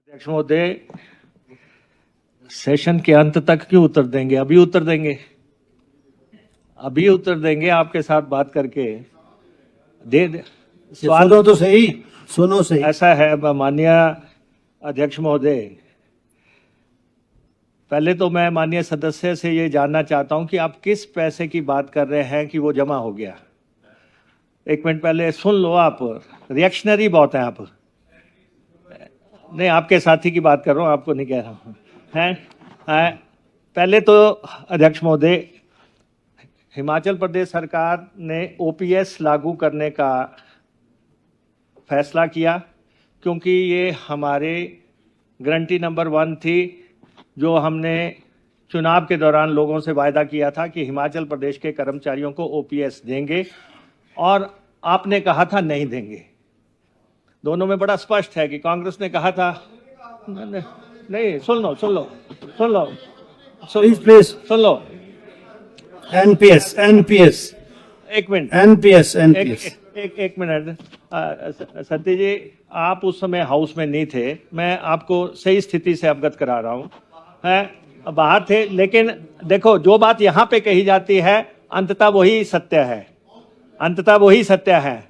अध्यक्ष महोदय, सेशन के अंत तक क्यों उत्तर देंगे? अभी उत्तर देंगे, अभी उत्तर देंगे आपके साथ बात करके। दे सवाल सुनो तो सही, सुनो सही। ऐसा है माननीय अध्यक्ष महोदय, पहले तो मैं माननीय सदस्य से ये जानना चाहता हूं कि आप किस पैसे की बात कर रहे हैं कि वो जमा हो गया। एक मिनट पहले सुन लो, आप रिएक्शनरी बहुत हैं आप। नहीं, आपके साथी की बात कर रहा हूँ, आपको नहीं कह रहा हूँ। हैं पहले तो अध्यक्ष महोदय, हिमाचल प्रदेश सरकार ने ओपीएस लागू करने का फैसला किया क्योंकि ये हमारे गारंटी नंबर 1 थी जो हमने चुनाव के दौरान लोगों से वायदा किया था कि हिमाचल प्रदेश के कर्मचारियों को ओपीएस देंगे, और आपने कहा था नहीं देंगे। दोनों में बड़ा स्पष्ट है कि कांग्रेस ने कहा था नहीं। सुन लो एनपीएस एक मिनट, एक मिनट सत्य जी, आप उस समय हाउस में नहीं थे, मैं आपको सही स्थिति से अवगत करा रहा हूँ। है बाहर थे, लेकिन देखो जो बात यहाँ पे कही जाती है अंततः वही सत्य है, अंततः वही सत्य है।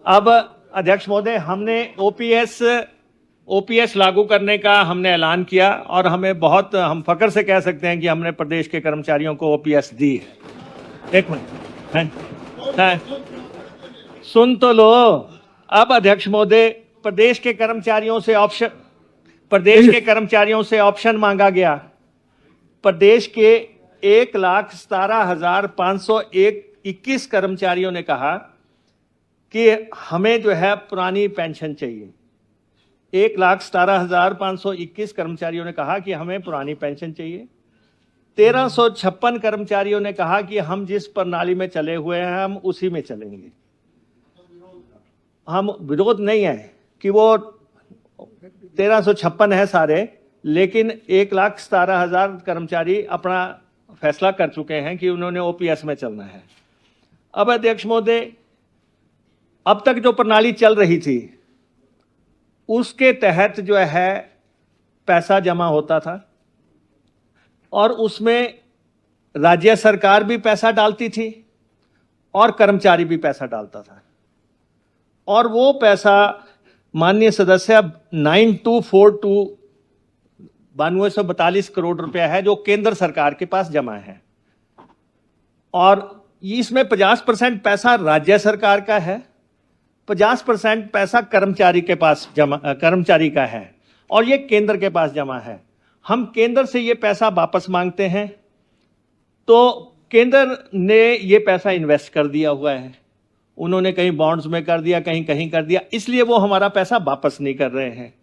अब अध्यक्ष महोदय, हमने ओपीएस लागू करने का हमने ऐलान किया और हम फख्र से कह सकते हैं कि हमने प्रदेश के कर्मचारियों को ओपीएस दी है। एक मिनट, सुन तो लो। अब अध्यक्ष महोदय, प्रदेश के कर्मचारियों से ऑप्शन मांगा गया। प्रदेश के 1,17,521 कर्मचारियों ने कहा कि हमें जो है पुरानी पेंशन चाहिए। 1,17,521 कर्मचारियों ने कहा कि हमें पुरानी पेंशन चाहिए। 1,356 कर्मचारियों ने कहा कि हम जिस प्रणाली में चले हुए हैं हम उसी में चलेंगे। हम विरोध नहीं है कि वो 1,356 है सारे, लेकिन 1,17,000 कर्मचारी अपना फैसला कर चुके हैं कि उन्होंने ओपीएस में चलना है। अब अध्यक्ष महोदय, अब तक जो प्रणाली चल रही थी उसके तहत जो है पैसा जमा होता था और उसमें राज्य सरकार भी पैसा डालती थी और कर्मचारी भी पैसा डालता था, और वो पैसा माननीय सदस्य 9242 करोड़ रुपया है जो केंद्र सरकार के पास जमा है, और इसमें 50% पैसा राज्य सरकार का है, 50% पैसा कर्मचारी का है, और ये केंद्र के पास जमा है। हम केंद्र से ये पैसा वापस मांगते हैं तो केंद्र ने ये पैसा इन्वेस्ट कर दिया हुआ है, उन्होंने कहीं बॉन्ड्स में कर दिया, कहीं कर दिया, इसलिए वो हमारा पैसा वापस नहीं कर रहे हैं।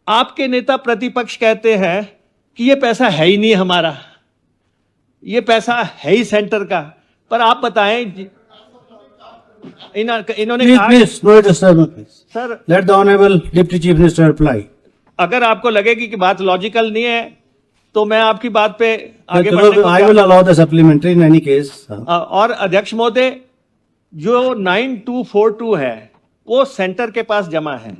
आपके नेता प्रतिपक्ष कहते हैं कि ये पैसा है ही नहीं हमारा, ये पैसा है ही सेंटर का। पर आप बताएं, इन्होंने कहा sir, let the honourable deputy chief minister reply. अगर आपको लगेगी कि बात लॉजिकल नहीं है तो मैं आपकी बात पे आगे बढ़ने को I will allow the supplementary in any case. और अध्यक्ष महोदय, जो 9242 है वो सेंटर के पास जमा है।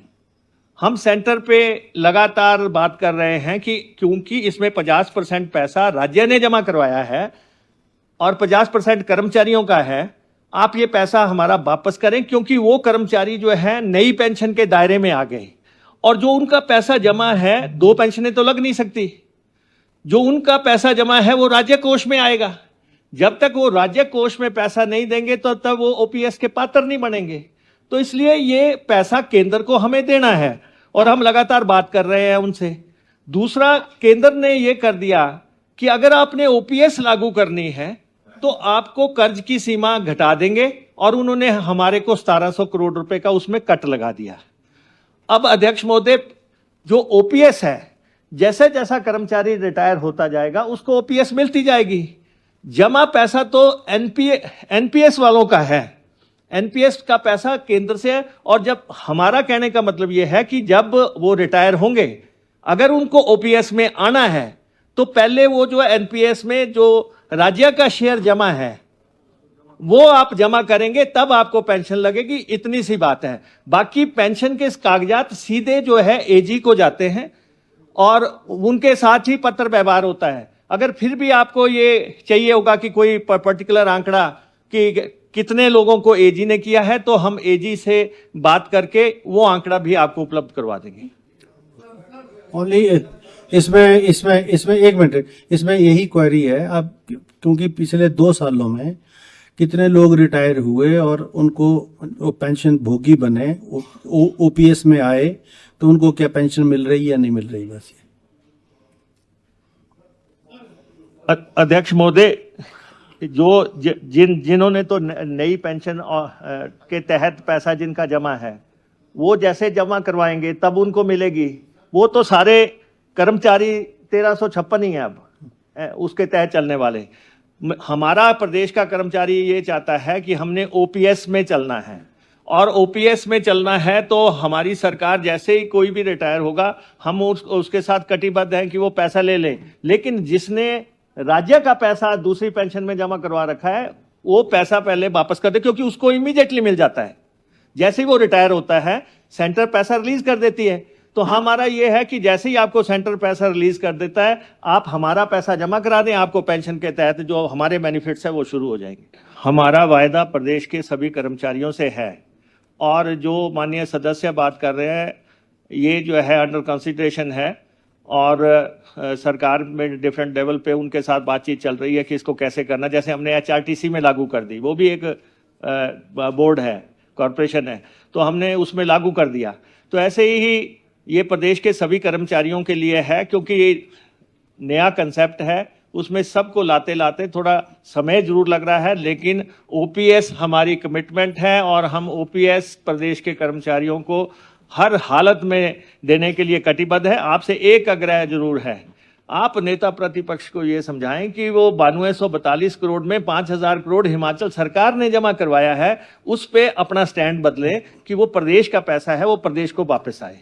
हम सेंटर पे लगातार बात कर रहे हैं कि क्योंकि इसमें 50% पैसा राज्य ने जमा करवाया है और 50% कर्मचारियों का है, आप ये पैसा हमारा वापस करें, क्योंकि वो कर्मचारी जो है नई पेंशन के दायरे में आ गए, और जो उनका पैसा जमा है 2 पेंशनें तो लग नहीं सकती, जो उनका पैसा जमा है वो राज्य कोष में आएगा। जब तक वो राज्य कोष में पैसा नहीं देंगे तो तब वो ओपीएस के पात्र नहीं बनेंगे। तो इसलिए ये पैसा केंद्र को हमें देना है और हम लगातार बात कर रहे हैं उनसे। दूसरा, केंद्र ने ये कर दिया कि अगर आपने ओपीएस लागू करनी है तो आपको कर्ज की सीमा घटा देंगे, और उन्होंने हमारे को 1700 करोड़ रुपए का उसमें कट लगा दिया। अब अध्यक्ष महोदय, जो ओपीएस है, जैसे जैसा कर्मचारी रिटायर होता जाएगा उसको ओपीएस मिलती जाएगी। जमा पैसा तो एनपीएस वालों का है, एनपीएस का पैसा केंद्र से है। और जब हमारा कहने का मतलब यह है कि जब वो रिटायर होंगे, अगर उनको ओपीएस में आना है तो पहले वो जो एनपीएस में जो राज्य का शेयर जमा है वो आप जमा करेंगे तब आपको पेंशन लगेगी, इतनी सी बात है। बाकी पेंशन के कागजात सीधे जो है एजी को जाते हैं और उनके साथ ही पत्र व्यवहार होता है। अगर फिर भी आपको ये चाहिए होगा कि कोई पर्टिकुलर आंकड़ा कि कितने लोगों को एजी ने किया है, तो हम एजी से बात करके वो आंकड़ा भी आपको उपलब्ध करवा देंगे। ओनली इसमें इसमें इसमें एक मिनट, इसमें यही क्वेरी है अब, क्योंकि पिछले 2 सालों में कितने लोग रिटायर हुए और उनको वो पेंशन भोगी बने, ओपीएस में आए, तो उनको क्या पेंशन मिल रही या नहीं मिल रही? बस ये अध्यक्ष महोदय, जो जिन्होंने तो नई पेंशन के तहत पैसा जिनका जमा है, वो जैसे जमा करवाएंगे तब उनको मिलेगी। वो तो सारे कर्मचारी 1356 ही हैं अब उसके तहत चलने वाले। हमारा प्रदेश का कर्मचारी ये चाहता है कि हमने ओपीएस में चलना है, और ओपीएस में चलना है तो हमारी सरकार जैसे ही कोई भी रिटायर होगा, हम उसके साथ कटिबद्ध हैं कि वो पैसा ले लें। लेकिन जिसने राज्य का पैसा दूसरी पेंशन में जमा करवा रखा है, वो पैसा पहले वापस कर दे, क्योंकि उसको इमीडिएटली मिल जाता है। जैसे ही वो रिटायर होता है, सेंटर पैसा रिलीज कर देती है। तो हमारा ये है कि जैसे ही आपको सेंटर पैसा रिलीज कर देता है, आप हमारा पैसा जमा करा दें, आपको पेंशन के तहत जो हमारे बेनिफिट्स है वो शुरू हो जाएंगे। हमारा वायदा प्रदेश के सभी कर्मचारियों से है, और जो माननीय सदस्य बात कर रहे हैं, ये जो है अंडर कंसिडरेशन है, और सरकार में डिफरेंट लेवल पे उनके साथ बातचीत चल रही है कि इसको कैसे करना। जैसे हमने एचआरटीसी में लागू कर दी, वो भी एक बोर्ड है, कॉरपोरेशन है, तो हमने उसमें लागू कर दिया। तो ऐसे ही ये प्रदेश के सभी कर्मचारियों के लिए है, क्योंकि ये नया कंसेप्ट है, उसमें सबको लाते लाते थोड़ा समय जरूर लग रहा है, लेकिन ओपीएस हमारी कमिटमेंट है, और हम ओपीएस प्रदेश के कर्मचारियों को हर हालत में देने के लिए कटिबद्ध है। आपसे एक आग्रह जरूर है, आप नेता प्रतिपक्ष को ये समझाएं कि वो 9242 करोड़ में 5000 करोड़ हिमाचल सरकार ने जमा करवाया है, उस पे अपना स्टैंड बदले कि वो प्रदेश का पैसा है, वो प्रदेश को वापस आए।